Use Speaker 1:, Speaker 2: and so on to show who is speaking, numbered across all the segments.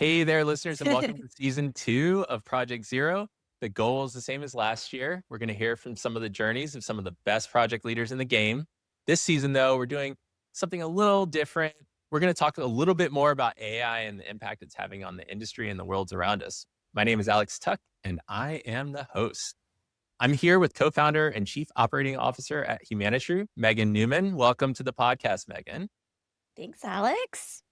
Speaker 1: Hey there, listeners, and welcome to season 2 of Project Zero. The goal is the same as last year. We're going to hear from some of the journeys of some of the best project leaders in the game. This season, though, we're doing something a little different. We're going to talk a little bit more about AI and the impact it's having on the industry and the worlds around us. My name is Alex Tuck, and I am the host. I'm here with co-founder and chief operating officer at Humanitru, Megan Newman. Welcome to the podcast, Megan.
Speaker 2: Thanks, Alex.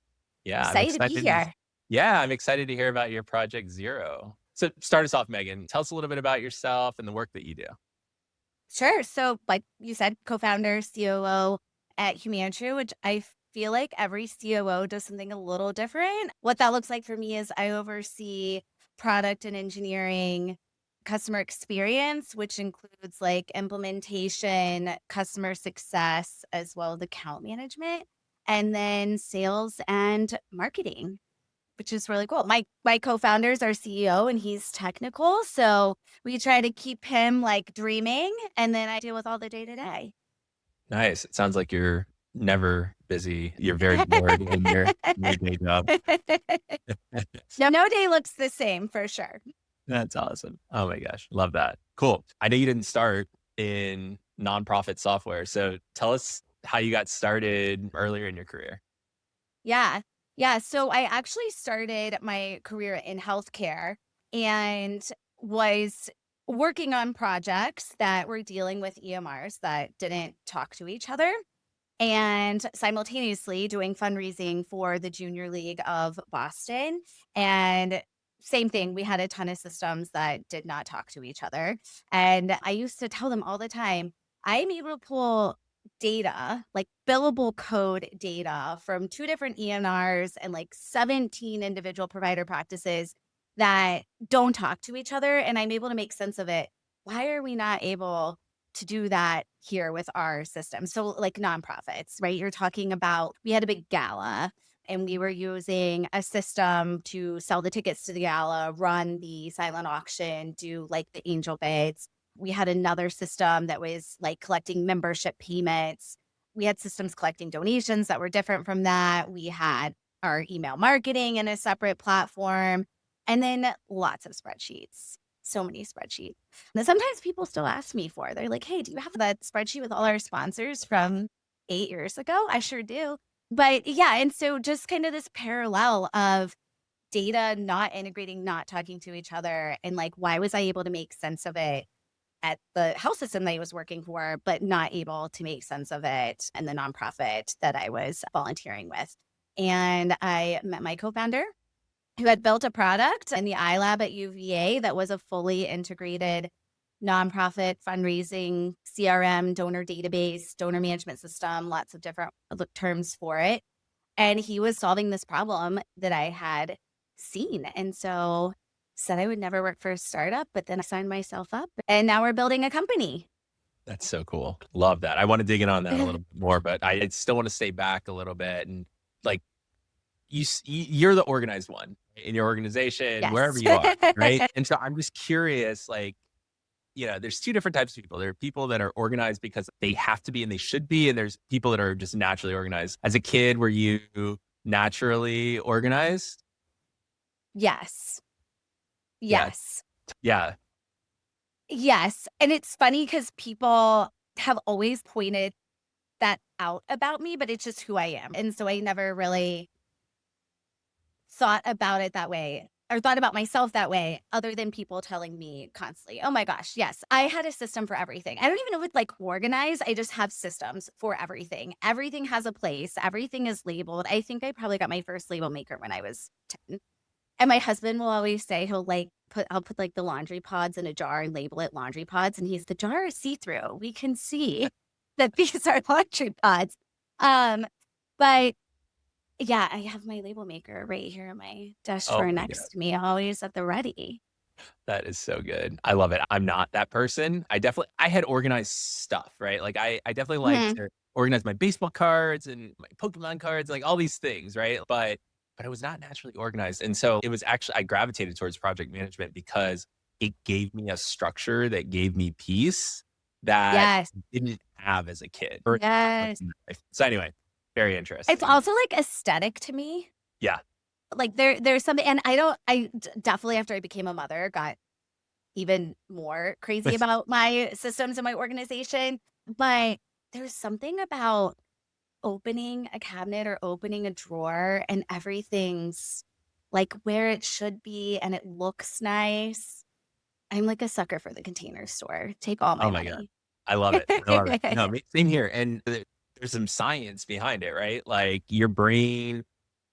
Speaker 1: Yeah, I'm
Speaker 2: Excited to be
Speaker 1: excited.
Speaker 2: here.
Speaker 1: Yeah, I'm excited to hear about your Project Zero. So start us off, Megan. Tell us a little bit about yourself and the work that you do.
Speaker 2: Sure. So, like you said, co-founder, COO at Humanitru, which I feel like every COO does something a little different. What that looks like for me is I oversee product and engineering, customer experience, which includes like implementation, customer success, as well as account management, and then sales and marketing, which is really cool. My co-founder is our CEO and he's technical, so we try to keep him like dreaming, and then I deal with all the day-to-day.
Speaker 1: Nice. It sounds like you're never busy. You're very bored in your day job.
Speaker 2: No day looks the same for sure.
Speaker 1: That's awesome. Oh my gosh. Love that. Cool. I know you didn't start in nonprofit software. So tell us how you got started earlier in your career.
Speaker 2: Yeah. Yeah, so I actually started my career in healthcare and was working on projects that were dealing with EMRs that didn't talk to each other, and simultaneously doing fundraising for the Junior League of Boston. And same thing, we had a ton of systems that did not talk to each other. And I used to tell them all the time, I am able to pull data, like billable code data from two different EMRs and like 17 individual provider practices that don't talk to each other. And I'm able to make sense of it. Why are we not able to do that here with our system? So like nonprofits, right? You're talking about, we had a big gala and we were using a system to sell the tickets to the gala, run the silent auction, do like the angel bids. We had another system that was like collecting membership payments. We had systems collecting donations that were different from that. We had our email marketing in a separate platform, and then lots of spreadsheets. So many spreadsheets that sometimes people still ask me for. They're like, hey, do you have that spreadsheet with all our sponsors from 8 years ago? I sure do. But yeah, and so just kind of this parallel of data not integrating, not talking to each other. And like, why was I able to make sense of it at the health system that I was working for, but not able to make sense of it in the nonprofit that I was volunteering with? And I met my co-founder who had built a product in the iLab at UVA that was a fully integrated nonprofit fundraising CRM, donor database, donor management system, lots of different terms for it. And he was solving this problem that I had seen. And so said I would never work for a startup, but then I signed myself up and now we're building a company.
Speaker 1: That's so cool. Love that. I want to dig in on that a little bit more, but I still want to stay back a little bit and like you're the organized one in your organization, wherever
Speaker 2: Yes.
Speaker 1: you are, right? And so I'm just curious, like, there's two different types of people. There are people that are organized because they have to be and they should be, and there's people that are just naturally organized. As a kid, were you naturally organized?
Speaker 2: Yes.
Speaker 1: Yeah.
Speaker 2: Yes.
Speaker 1: Yeah.
Speaker 2: Yes. And it's funny because people have always pointed that out about me, but it's just who I am. And so I never really thought about it that way or thought about myself that way other than people telling me constantly, oh my gosh, yes, I had a system for everything. I don't even know what like organize. I just have systems for everything. Everything has a place. Everything is labeled. I think I probably got my first label maker when I was 10. And my husband will always say I'll put like the laundry pods in a jar and label it laundry pods. And the jar is see-through. We can see that these are laundry pods. Um, but yeah, I have my label maker right here on my desk
Speaker 1: Oh
Speaker 2: drawer
Speaker 1: my God.
Speaker 2: next to me, always at the ready.
Speaker 1: That is so good. I love it. I'm not that person. I had organized stuff, right? Like I definitely like
Speaker 2: Mhm.
Speaker 1: to organize my baseball cards and my Pokemon cards, like all these things, right? But I was not naturally organized. And so it was actually I gravitated towards project management because it gave me a structure that gave me peace that
Speaker 2: Yes.
Speaker 1: I didn't have as a kid or
Speaker 2: Yes.
Speaker 1: in life. So anyway, very
Speaker 2: It's
Speaker 1: interesting.
Speaker 2: also like aesthetic to me.
Speaker 1: Yeah.
Speaker 2: Like there's something, and definitely after I became a mother, got even more crazy about my systems and my organization. But there's something about opening a cabinet or opening a drawer and everything's like where it should be and it looks nice. I'm like a sucker for the Container Store. Take all my
Speaker 1: Oh my God.
Speaker 2: money.
Speaker 1: I love it. I love it. No, same here. And there's some science behind it, right? Like your brain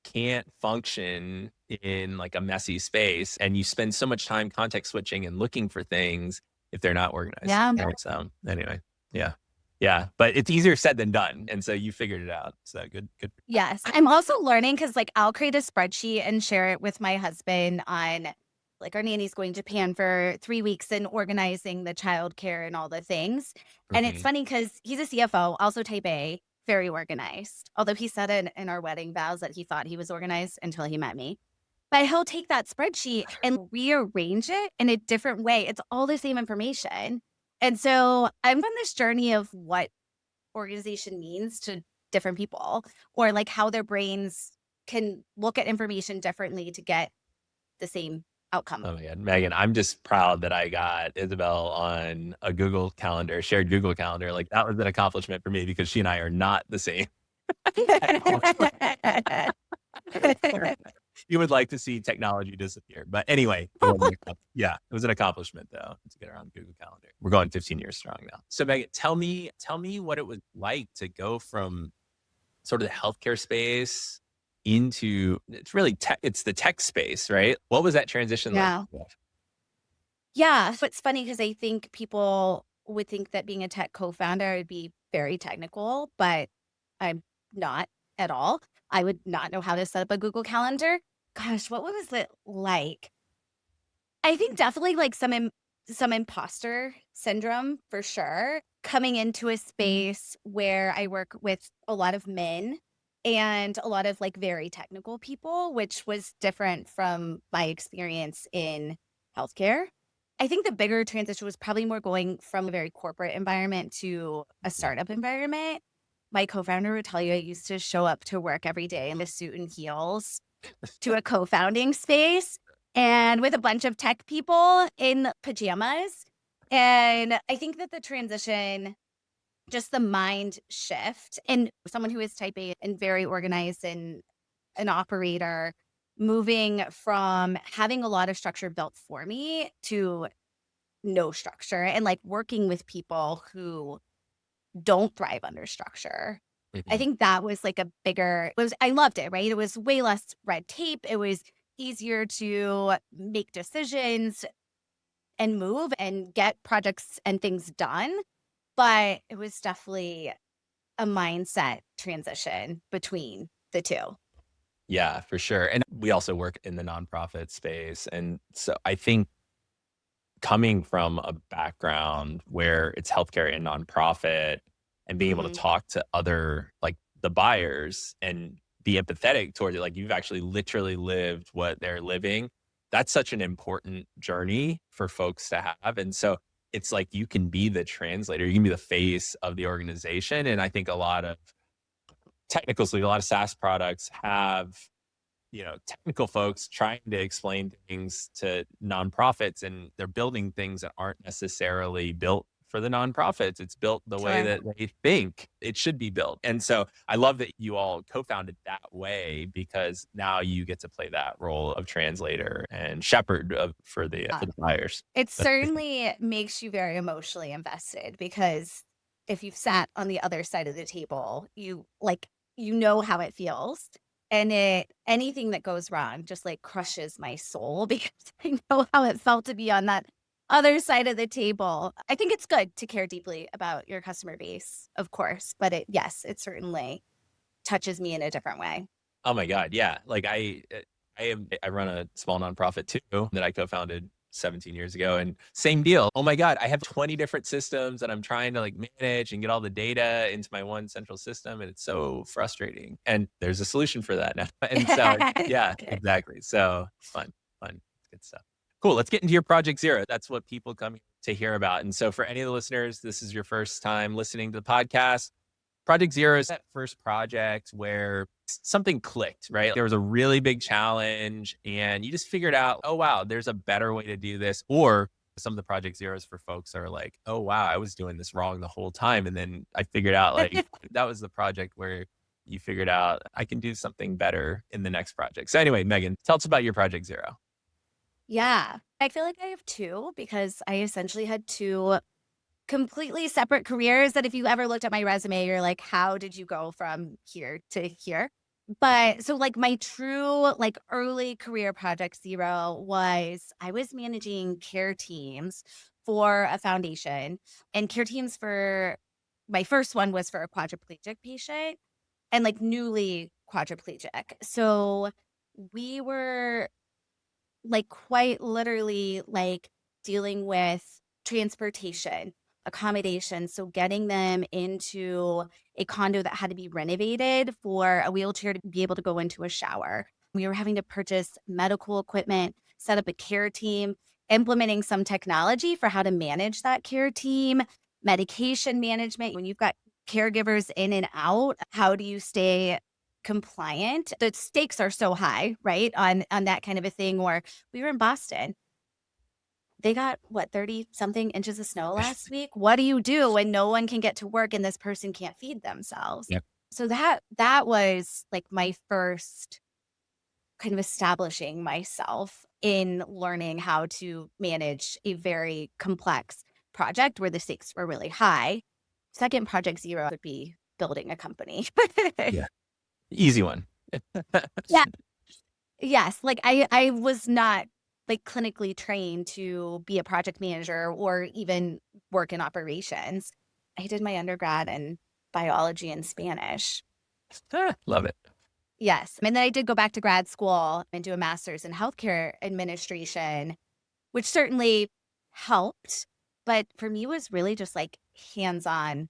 Speaker 1: can't function in like a messy space, and you spend so much time context switching and looking for things if they're not organized.
Speaker 2: Yeah.
Speaker 1: Right? So anyway, yeah. Yeah. But it's easier said than done. And so you figured it out. So good, good.
Speaker 2: Yes. I'm also learning because like I'll create a spreadsheet and share it with my husband on like our nanny's going to Japan for 3 weeks and organizing the childcare and all the things. And it's
Speaker 1: Mhm.
Speaker 2: funny because he's a CFO, also type A, very organized. Although he said in our wedding vows that he thought he was organized until he met me. But he'll take that spreadsheet and rearrange it in a different way. It's all the same information. And so I'm on this journey of what organization means to different people, or like how their brains can look at information differently to get the same outcome.
Speaker 1: Oh my God, Megan, I'm just proud that I got Isabel on a Google Calendar, shared Google Calendar. Like that was an accomplishment for me because she and I are not the same at all. You would like to see technology disappear. But anyway, yeah, it was an accomplishment though to get her on Google Calendar. We're going 15 years strong now. So Megan, tell me what it was like to go from sort of the healthcare space into it's really tech, it's the tech space, right? What was that transition like?
Speaker 2: Yeah. Yeah. So it's funny because I think people would think that being a tech co-founder would be very technical, but I'm not at all. I would not know how to set up a Google Calendar. Gosh, what was it like? I think definitely like some imposter syndrome for sure. Coming into a space where I work with a lot of men and a lot of like very technical people, which was different from my experience in healthcare. I think the bigger transition was probably more going from a very corporate environment to a startup environment. My co-founder would tell you I used to show up to work every day in a suit and heels to a co-founding space and with a bunch of tech people in pajamas. And I think that the transition, just the mind shift, and someone who is type A and very organized and an operator, moving from having a lot of structure built for me to no structure and like working with people who don't thrive under structure. I
Speaker 1: Mhm.
Speaker 2: think that was like a bigger I loved it, right? It was way less red tape. It was easier to make decisions and move and get projects and things done. But it was definitely a mindset transition between the two.
Speaker 1: Yeah, for sure. And we also work in the nonprofit space. And so I think coming from a background where it's healthcare and nonprofit and being able to
Speaker 2: Mhm.
Speaker 1: talk to other like the buyers and be empathetic towards it, like you've actually literally lived what they're living. That's such an important journey for folks to have. And so it's like you can be the translator, you can be the face of the organization. And I think a lot of technically, a lot of SaaS products have technical folks trying to explain things to nonprofits, and they're building things that aren't necessarily built for the nonprofits. It's built the way
Speaker 2: Sure.
Speaker 1: that they think it should be built. And so I love that you all co-founded that way because now you get to play that role of translator and shepherd for the buyers.
Speaker 2: It certainly makes you very emotionally invested because if you've sat on the other side of the table, you know how it feels. And anything that goes wrong just like crushes my soul because I know how it felt to be on that other side of the table. I think it's good to care deeply about your customer base, of course, but yes, it certainly touches me in a different way.
Speaker 1: Oh my God, yeah. Like I run a small nonprofit too that I co-founded 17 years ago, and same deal. Oh my God, I have 20 different systems that I'm trying to like manage and get all the data into my one central system, and it's so frustrating. And there's a solution for that now. And so yeah, exactly. So fun, fun, good stuff. Cool. Let's get into your project zero. That's what people come to hear about. And so for any of the listeners, this is your first time listening to the podcast. Project Zero is that first project where something clicked, right? There was a really big challenge and you just figured out, oh, wow, there's a better way to do this. Or some of the Project Zeros for folks are like, oh, wow, I was doing this wrong the whole time. And then I figured out like that was the project where you figured out I can do something better in the next project. So anyway, Megan, tell us about your Project Zero.
Speaker 2: Yeah. I feel like I have two because I essentially had two completely separate careers that if you ever looked at my resume, you're like, how did you go from here to here? But so like my true like early career Project Zero was I was managing care teams for a foundation and care teams for my first one was for a quadriplegic patient and like newly quadriplegic. So we were like quite literally like dealing with transportation, accommodation. So getting them into a condo that had to be renovated for a wheelchair to be able to go into a shower. We were having to purchase medical equipment, set up a care team, implementing some technology for how to manage that care team, medication management. When you've got caregivers in and out, how do you stay compliant? The stakes are so high, right? On that kind of a thing. Or we were in Boston. They got what 30 something inches of snow last week. What do you do when no one can get to work and this person can't feed themselves?
Speaker 1: Yep.
Speaker 2: So that was like my first kind of establishing myself in learning how to manage a very complex project where the stakes were really high. Second Project Zero would be building a company.
Speaker 1: Yeah. Easy one.
Speaker 2: Yeah. Yes, like I was not like clinically trained to be a project manager or even work in operations. I did my undergrad in biology and Spanish.
Speaker 1: Love it.
Speaker 2: Yes. And then I did go back to grad school and do a master's in healthcare administration, which certainly helped. But for me, it was really just like hands-on,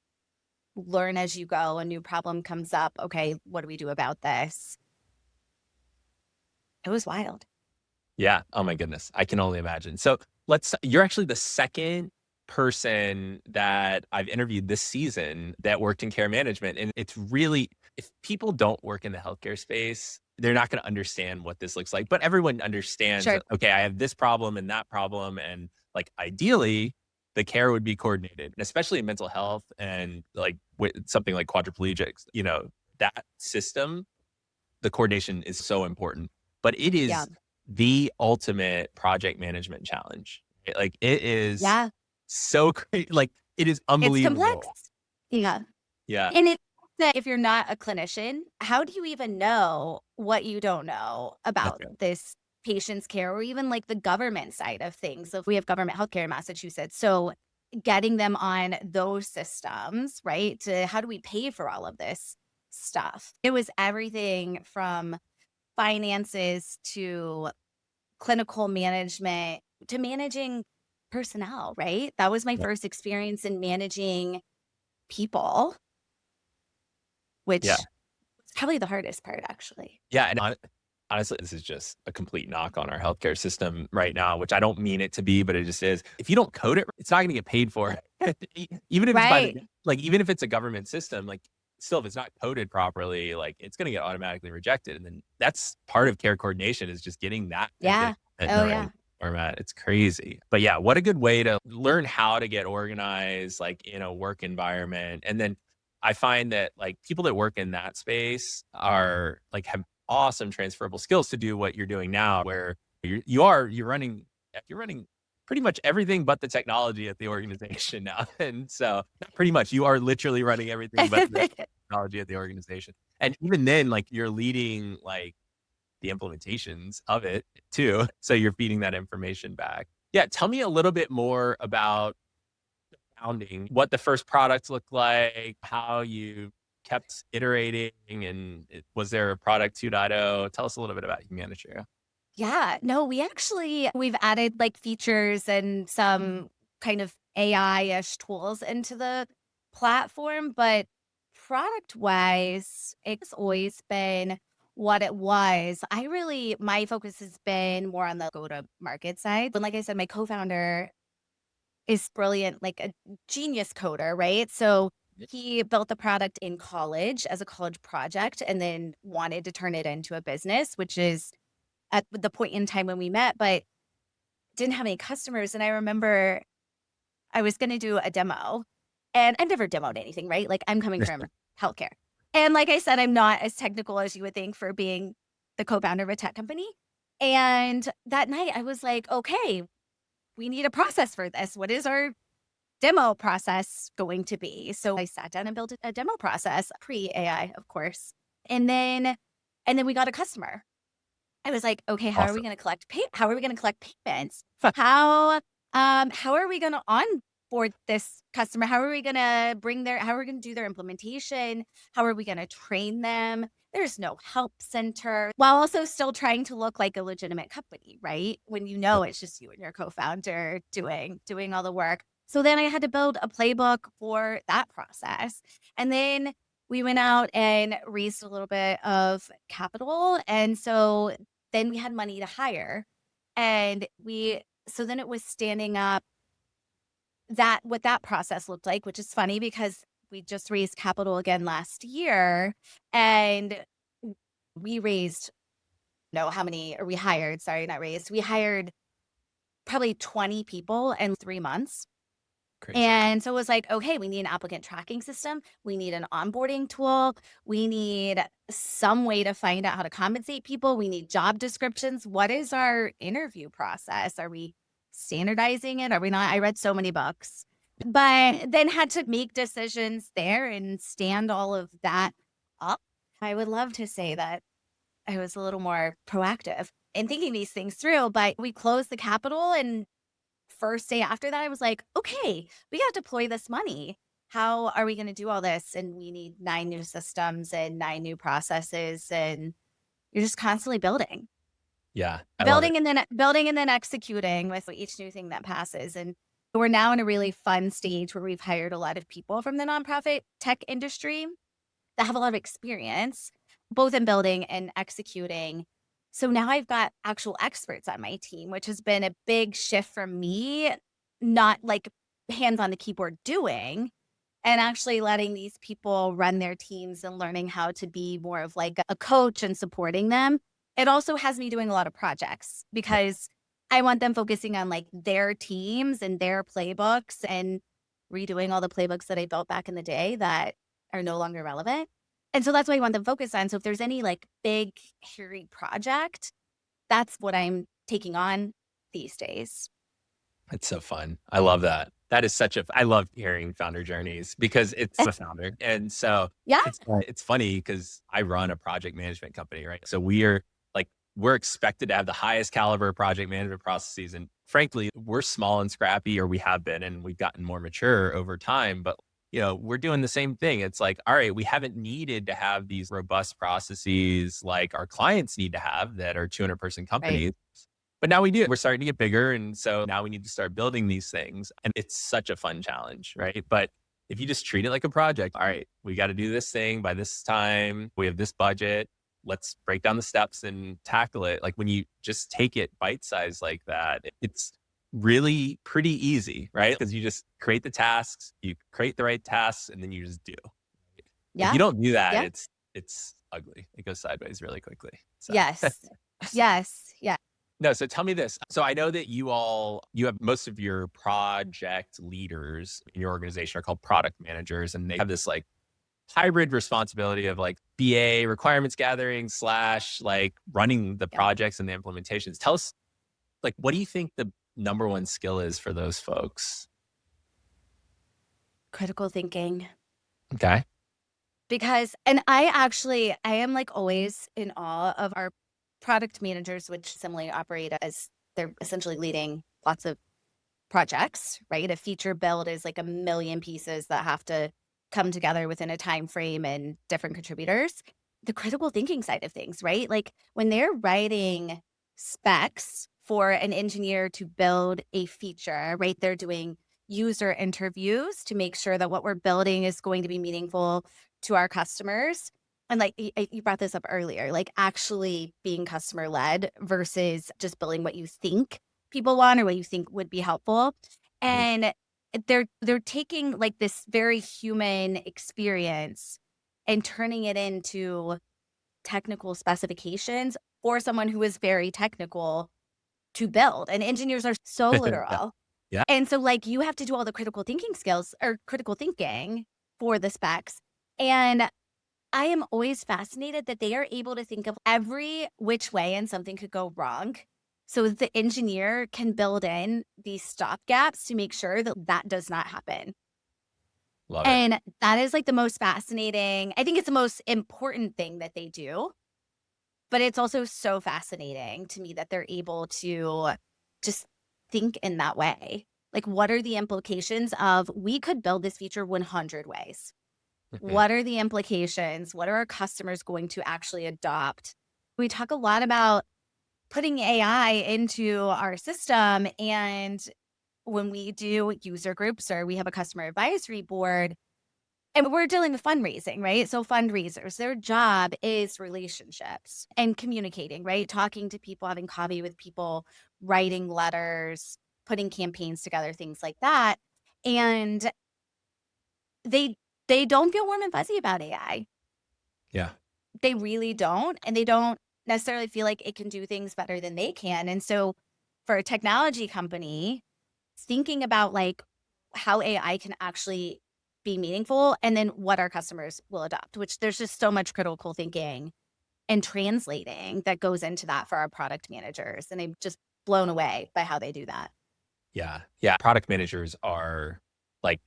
Speaker 2: learn as you go. A new problem comes up. Okay, what do we do about this? It was wild.
Speaker 1: Yeah. Oh my goodness. I can only imagine. So you're actually the second person that I've interviewed this season that worked in care management. And it's really, if people don't work in the healthcare space, they're not going to understand what this looks like. But everyone understands
Speaker 2: Sure.
Speaker 1: that, okay, I have this problem and that problem. And like ideally, the care would be coordinated, and especially in mental health and like with something like quadriplegics, that system, the coordination is so important. But it
Speaker 2: Yeah.
Speaker 1: is the ultimate project management challenge. Like it is
Speaker 2: Yeah.
Speaker 1: so great. Like it is
Speaker 2: It's complex.
Speaker 1: unbelievable.
Speaker 2: Yeah.
Speaker 1: Yeah.
Speaker 2: And it's that if you're not a clinician, how do you even know what you don't know
Speaker 1: That's
Speaker 2: about
Speaker 1: right.
Speaker 2: this patient's care or even like the government side of things? So if we have government healthcare in Massachusetts, so getting them on those systems, right? To how do we pay for all of this stuff? It was everything from finances to clinical management to managing personnel, right? That was my
Speaker 1: Yeah.
Speaker 2: first experience in managing people,
Speaker 1: Yeah.
Speaker 2: which was probably the hardest part, actually.
Speaker 1: Yeah. And honestly, this is just a complete knock on our healthcare system right now, which I don't mean it to be, but it just is. If you don't code it, it's not going to get paid for. Even if it's
Speaker 2: Right.
Speaker 1: even if it's a government system, like still, if it's not coded properly, like it's going to get automatically rejected. And then that's part of care coordination is just getting that and getting
Speaker 2: Yeah.
Speaker 1: it in
Speaker 2: Oh,
Speaker 1: the right
Speaker 2: yeah.
Speaker 1: format. It's crazy. But yeah, what a good way to learn how to get organized, like in a work environment. And then I find that like people that work in that space are like have awesome transferable skills to do what you're doing now, where you're running pretty much everything but the technology at the organization now. And so not pretty much you are literally running everything but the technology at the organization. And even then, like you're leading like the implementations of it too. So you're feeding that information back. Yeah. Tell me a little bit more about founding, what the first products looked like, how you kept iterating, and was there a product 2.0? Tell us a little bit about Humanitru.
Speaker 2: Yeah. No, we've added like features and some kind of AI-ish tools into the platform, but product-wise, it's always been what it was. My focus has been more on the go-to-market side. But like I said, my co-founder is brilliant, like a genius coder, right? So He built the product in college as a college project and then wanted to turn it into a business, which is at the point in time when we met, but didn't have any customers. And I remember I was going to do a demo and I've never demoed anything, right? Like I'm coming from healthcare. And like I said, I'm not as technical as you would think for being the co-founder of a tech company. And that night I was like, okay, we need a process for this. What is our demo process going to be? So I sat down and built a demo process, pre-AI, of course. And then we got a customer. I was like, okay, how are we
Speaker 1: Awesome.
Speaker 2: going to collect how are we going to collect payments? How are we going to onboard this customer? How are we going to how are we going to do their implementation? How are we going to train them? There's no help center while also still trying to look like a legitimate company, right? When it's just you and your co-founder doing all the work. So then I had to build a playbook for that process. And then we went out and raised a little bit of capital. And so then we had money to hire. And so then it was standing up what that process looked like, which is funny because we just raised capital again last year and we raised, no, how many, or we hired, sorry, not raised. We hired probably 20 people in 3 months.
Speaker 1: Crazy.
Speaker 2: And so it was like, okay, we need an applicant tracking system. We need an onboarding tool. We need some way to find out how to compensate people. We need job descriptions. What is our interview process? Are we standardizing it? Are we not? I read so many books, but then had to make decisions there and stand all of that up. I would love to say that I was a little more proactive in thinking these things through, but we closed the capital and first day after that, I was like, okay, we got to deploy this money. How are we going to do all this? And we need 9 new systems and 9 new processes. And you're just constantly building,
Speaker 1: Yeah, I love it.
Speaker 2: building and then executing with each new thing that passes. And we're now in a really fun stage where we've hired a lot of people from the nonprofit tech industry that have a lot of experience, both in building and executing. So now I've got actual experts on my team, which has been a big shift for me, not like hands on the keyboard doing, and actually letting these people run their teams and learning how to be more of like a coach and supporting them. It also has me doing a lot of projects because I want them focusing on like their teams and their playbooks and redoing all the playbooks that I built back in the day that are no longer relevant. And so that's what I want them focused on. So if there's any like big, hairy project, that's what I'm taking on these days.
Speaker 1: It's so fun. I love that. That is I love hearing founder journeys because it's a founder. And so
Speaker 2: Yeah.
Speaker 1: it's funny because I run a project management company, right? So we're expected to have the highest caliber project management processes. And frankly, we're small and scrappy, or we have been, and we've gotten more mature over time. But we're doing the same thing. It's like, all right, we haven't needed to have these robust processes like our clients need to have that are 200-person
Speaker 2: Right.
Speaker 1: companies. But now we do. We're starting to get bigger. And so now we need to start building these things. And it's such a fun challenge, right? But if you just treat it like a project, all right, we got to do this thing by this time. We have this budget. Let's break down the steps and tackle it. Like when you just take it bite size like that, it's really pretty easy, right? Because you just create the tasks, you create the right tasks, and then you just do. If
Speaker 2: Yeah.
Speaker 1: you don't do that,
Speaker 2: Yeah.
Speaker 1: it's ugly. It goes sideways really quickly. So
Speaker 2: Yes. Yes. Yeah.
Speaker 1: no, so tell me this. So I know that you have most of your project leaders in your organization are called product managers, and they have this like hybrid responsibility of like BA requirements gathering slash like running the
Speaker 2: Yeah.
Speaker 1: projects and the implementations. Tell us, like, what do you think the number one skill is for those folks?
Speaker 2: Critical thinking.
Speaker 1: Okay.
Speaker 2: And I am like always in awe of our product managers, which similarly operate as they're essentially leading lots of projects, right? A feature build is like a million pieces that have to come together within a time frame and different contributors. The critical thinking side of things, right? Like when they're writing specs for an engineer to build a feature, right? They're doing user interviews to make sure that what we're building is going to be meaningful to our customers. And like you brought this up earlier, like actually being customer led versus just building what you think people want or what you think would be helpful.
Speaker 1: Mhm.
Speaker 2: And they're taking like this very human experience and turning it into technical specifications for someone who is very technical to build. And engineers are so
Speaker 1: Yeah.
Speaker 2: literal.
Speaker 1: Yeah.
Speaker 2: And so like you have to do all the critical thinking skills or critical thinking for the specs. And I am always fascinated that they are able to think of every which way and something could go wrong. So the engineer can build in these stop gaps to make sure that that does not happen.
Speaker 1: Love it.
Speaker 2: And that is like the most fascinating. I think it's the most important thing that they do, but it's also so fascinating to me that they're able to just think in that way. Like, what are the implications of we could build this feature 100 ways? What are the implications? What are our customers going to actually adopt? We talk a lot about putting AI into our system. And when we do user groups or we have a customer advisory board, and we're dealing with fundraising, right? So fundraisers, their job is relationships and communicating, right? Talking to people, having coffee with people, writing letters, putting campaigns together, things like that. And they they don't feel warm and fuzzy about AI.
Speaker 1: Yeah.
Speaker 2: They really don't, and they don't necessarily feel like it can do things better than they can. And so for a technology company, thinking about like how AI can actually be meaningful and then what our customers will adopt, which there's just so much critical thinking and translating that goes into that for our product managers. And I'm just blown away by how they do that.
Speaker 1: Yeah. Yeah. Product managers are like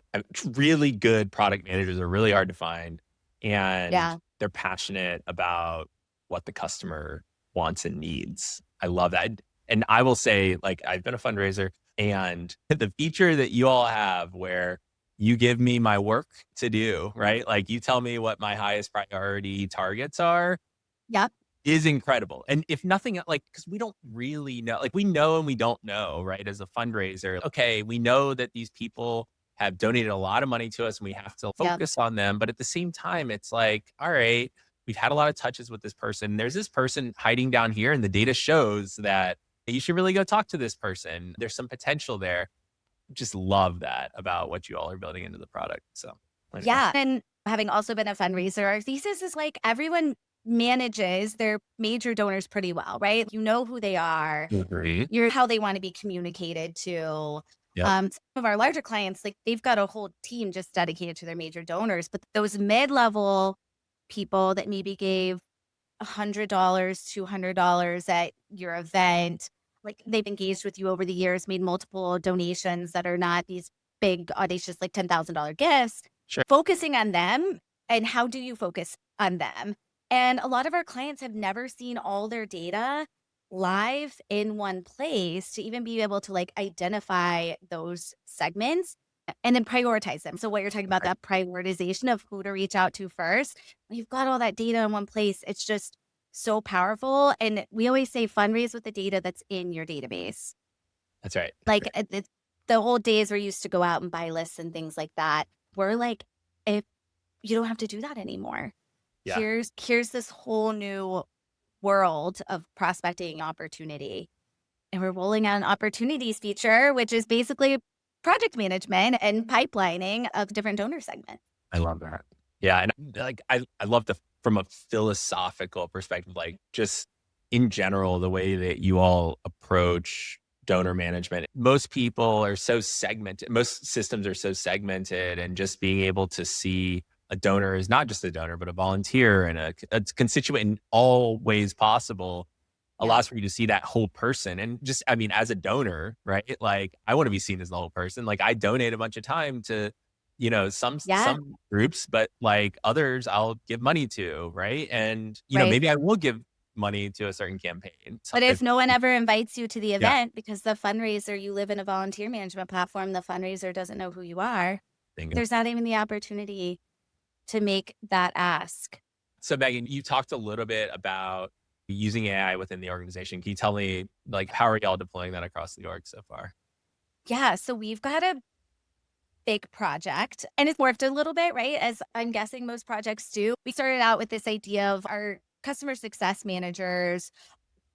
Speaker 1: really good product managers are really hard to find. And
Speaker 2: Yeah.
Speaker 1: they're passionate about what the customer wants and needs. I love that. And I will say, like, I've been a fundraiser and the feature that you all have where you give me my work to do, right? Like you tell me what my highest priority targets are
Speaker 2: Yep.
Speaker 1: is incredible. And if nothing like, because we don't really know, like we know and we don't know, right? As a fundraiser, okay, we know that these people have donated a lot of money to us and we have to
Speaker 2: Yep.
Speaker 1: focus on them. But at the same time, it's like, all right, we've had a lot of touches with this person. There's this person hiding down here, and the data shows that you should really go talk to this person. There's some potential there. Just love that about what you all are building into the product. So anyway.
Speaker 2: Yeah. And having also been a fundraiser, our thesis is like everyone manages their major donors pretty well, right? You know who they are,
Speaker 1: Agree.
Speaker 2: you're how they want to be communicated to.
Speaker 1: Yep.
Speaker 2: Some of our larger clients, like they've got a whole team just dedicated to their major donors, but those mid-level people that maybe gave $100, $200 at your event, like they've engaged with you over the years, made multiple donations that are not these big, audacious, like $10,000 gifts,
Speaker 1: Sure.
Speaker 2: focusing on them. And how do you focus on them? And a lot of our clients have never seen all their data live in one place to even be able to like identify those segments and then prioritize them. So what you're talking about, that prioritization of who to reach out to first, when you've got all that data in one place, it's just so powerful. And we always say fundraise with the data that's in your database.
Speaker 1: That's right. That's
Speaker 2: Like
Speaker 1: right.
Speaker 2: it's the old days where you used to go out and buy lists and things like that. We're like, if you don't have to do that anymore.
Speaker 1: Yeah.
Speaker 2: Here's this whole new world of prospecting opportunity. And we're rolling out an opportunities feature, which is basically project management and pipelining of different donor segments.
Speaker 1: I love that. Yeah, and, like, I love the from a philosophical perspective, like, just in general, the way that you all approach donor management. Most people are so segmented. Most systems are so segmented, and just being able to see a donor is not just a donor, but a volunteer and a constituent in all ways possible
Speaker 2: Yeah.
Speaker 1: allows for you to see that whole person. And just, I mean, as a donor, right? Like, I want to be seen as the whole person. Like, I donate a bunch of time to
Speaker 2: Yeah.
Speaker 1: some groups, but like others I'll give money to, right? And,
Speaker 2: Right.
Speaker 1: maybe I will give money to a certain campaign. So
Speaker 2: But
Speaker 1: if
Speaker 2: if no one ever invites you to the
Speaker 1: yeah,
Speaker 2: event because the fundraiser, you live in a volunteer management platform, the fundraiser doesn't know who you are,
Speaker 1: bingo.
Speaker 2: there's not even the opportunity to make that ask.
Speaker 1: So Megan, you talked a little bit about using AI within the organization. Can you tell me, like, how are y'all deploying that across the org so far?
Speaker 2: Yeah. So we've got a big project and it's morphed a little bit, right? As I'm guessing most projects do. We started out with this idea of our customer success managers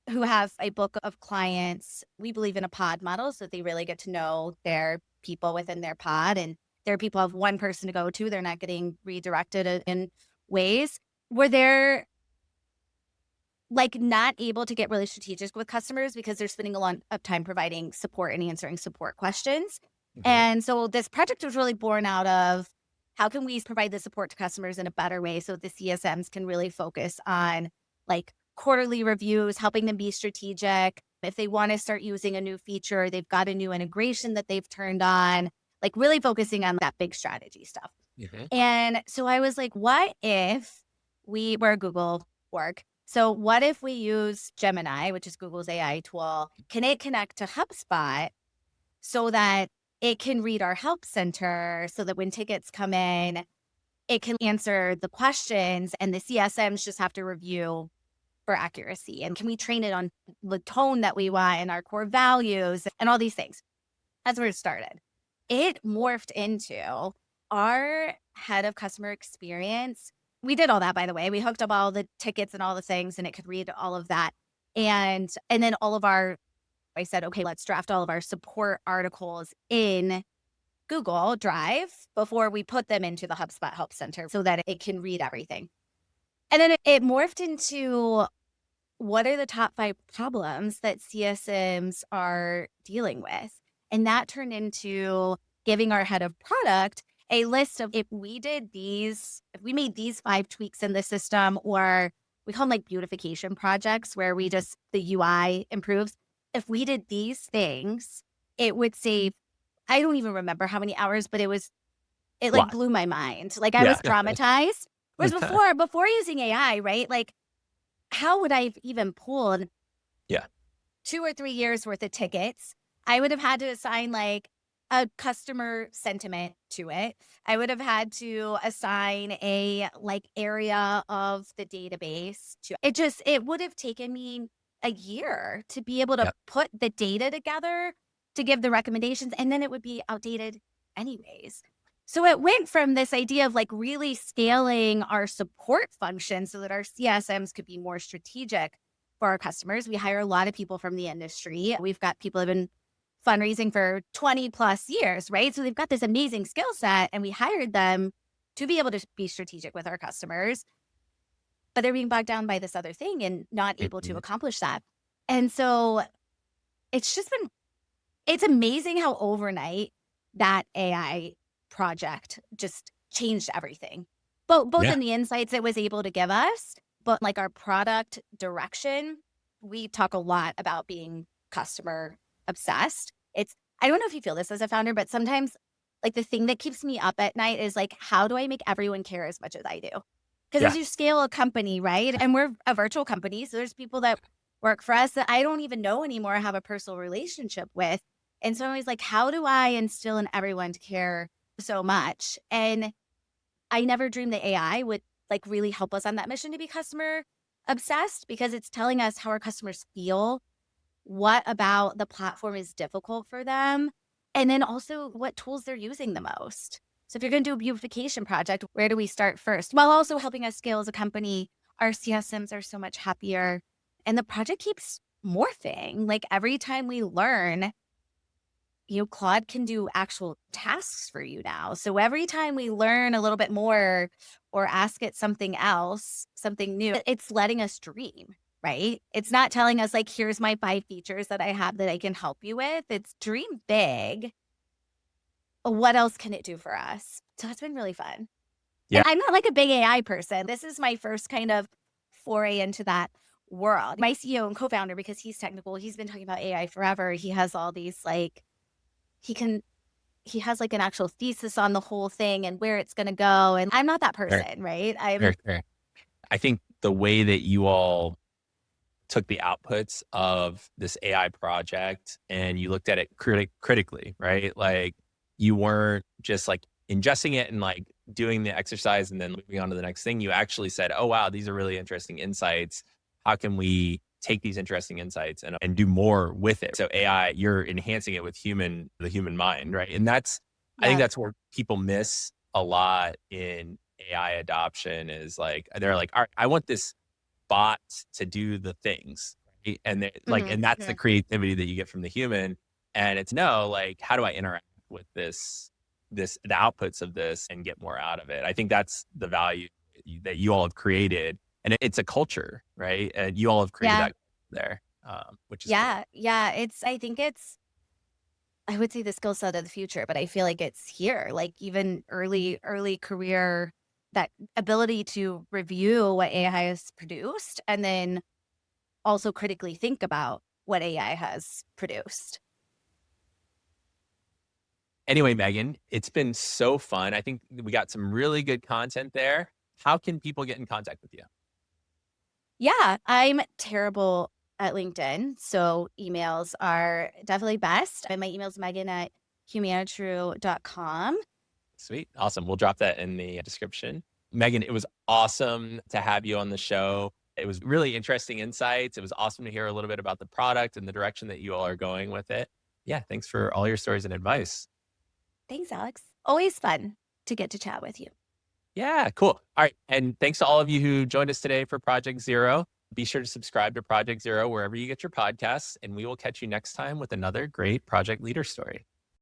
Speaker 2: who have a book of clients. We believe in a pod model so they really get to know their people within their pod, and their people have one person to go to. They're not getting redirected in ways where they're like not able to get really strategic with customers because they're spending a lot of time providing support and answering support questions.
Speaker 1: Mhm.
Speaker 2: And so this project was really born out of how can we provide the support to customers in a better way so the CSMs can really focus on like quarterly reviews, helping them be strategic. If they want to start using a new feature, they've got a new integration that they've turned on, like really focusing on that big strategy stuff.
Speaker 1: Mhm.
Speaker 2: And so I was like, what if we're a Google org. So what if we use Gemini, which is Google's AI tool? Can it connect to HubSpot so that it can read our help center so that when tickets come in, it can answer the questions and the CSMs just have to review for accuracy? And can we train it on the tone that we want and our core values and all these things? That's where it started. It morphed into our head of customer experience. We did all that, by the way. We hooked up all the tickets and all the things, and it could read all of that. And then all of our, I said, okay, let's draft all of our support articles in Google Drive before we put them into the HubSpot Help Center so that it can read everything. And then it morphed into what are the top 5 problems that CSMs are dealing with? And that turned into giving our head of product a list of if we made these 5 tweaks in the system, or we call them like beautification projects where the UI improves. If we did these things, it would save, I don't even remember how many hours, but it like
Speaker 1: Lot.
Speaker 2: blew my mind. Like I
Speaker 1: Yeah.
Speaker 2: was traumatized. Whereas before using AI, right? Like how would I have even pulled
Speaker 1: Yeah.
Speaker 2: 2 or 3 years worth of tickets? I would have had to assign like a customer sentiment to it. I would have had to assign a like area of the database to it. It would have taken me a year to be able to
Speaker 1: Yep.
Speaker 2: put the data together to give the recommendations, and then it would be outdated anyways. So it went from this idea of like really scaling our support function so that our CSMs could be more strategic for our customers. We hire a lot of people from the industry. We've got people who have been fundraising for 20 plus years, right? So they've got this amazing skill set and we hired them to be able to be strategic with our customers, but they're being bogged down by this other thing and not able to
Speaker 1: Mhm.
Speaker 2: accomplish that. And so it's amazing how overnight that AI project just changed everything. Both
Speaker 1: Yeah.
Speaker 2: in the insights it was able to give us, but like our product direction, we talk a lot about being customer obsessed. I don't know if you feel this as a founder, but sometimes like the thing that keeps me up at night is like, how do I make everyone care as much as I do? Because as
Speaker 1: Yeah.
Speaker 2: you scale a company, right? And we're a virtual company, so there's people that work for us that I don't even know anymore, have a personal relationship with. And so I'm always like, how do I instill in everyone to care so much? And I never dreamed that AI would like really help us on that mission to be customer obsessed because it's telling us how our customers feel, what about the platform is difficult for them, and then also what tools they're using the most. So if you're going to do a beautification project, where do we start first? While also helping us scale as a company, our CSMs are so much happier and the project keeps morphing. Like every time we learn, Claude can do actual tasks for you now. So every time we learn a little bit more or ask it something else, something new, it's letting us dream, right? It's not telling us like, here's my 5 features that I have that I can help you with. It's dream big. What else can it do for us? So it's been really fun.
Speaker 1: Yeah.
Speaker 2: And I'm not like a big AI person. This is my first kind of foray into that world. My CEO and co-founder, because he's technical, he's been talking about AI forever. He has all these like, he can he has like an actual thesis on the whole thing and where it's going to go. And I'm not that
Speaker 1: Fair.
Speaker 2: person, right?
Speaker 1: Fair. Fair. I think the way that you all took the outputs of this AI project and you looked at it critically, right? Like you weren't just like ingesting it and like doing the exercise and then moving on to the next thing. You actually said, oh, wow, these are really interesting insights. How can we take these interesting insights and do more with it? So AI, you're enhancing it with the human mind, right? And I think
Speaker 2: Yeah.
Speaker 1: that's where people miss a lot in AI adoption is like, they're like, all right, I want this bots to do the things, right? And that's the
Speaker 2: Mhm.
Speaker 1: creativity that you get from the human. And it's no, like, how do I interact with the outputs of this and get more out of it. I think that's the value that you all have created. And it's a culture, right? And you all have created
Speaker 2: Yeah.
Speaker 1: that there, which is cool.
Speaker 2: Yeah. Yeah. I think I would say the skill set of the future, but I feel like it's here. Like even early career, that ability to review what AI has produced and then also critically think about what AI has produced.
Speaker 1: Anyway, Megan, it's been so fun. I think we got some really good content there. How can people get in contact with you?
Speaker 2: Yeah, I'm terrible at LinkedIn, so emails are definitely best. And my email is megan@humanitru.com.
Speaker 1: Sweet. Awesome. We'll drop that in the description. Megan, it was awesome to have you on the show. It was really interesting insights. It was awesome to hear a little bit about the product and the direction that you all are going with it. Yeah, thanks for all your stories and advice.
Speaker 2: Thanks, Alex. Always fun to get to chat with you.
Speaker 1: Yeah, cool. All right. And thanks to all of you who joined us today for Project Zero. Be sure to subscribe to Project Zero wherever you get your podcasts, and we will catch you next time with another great project leader story.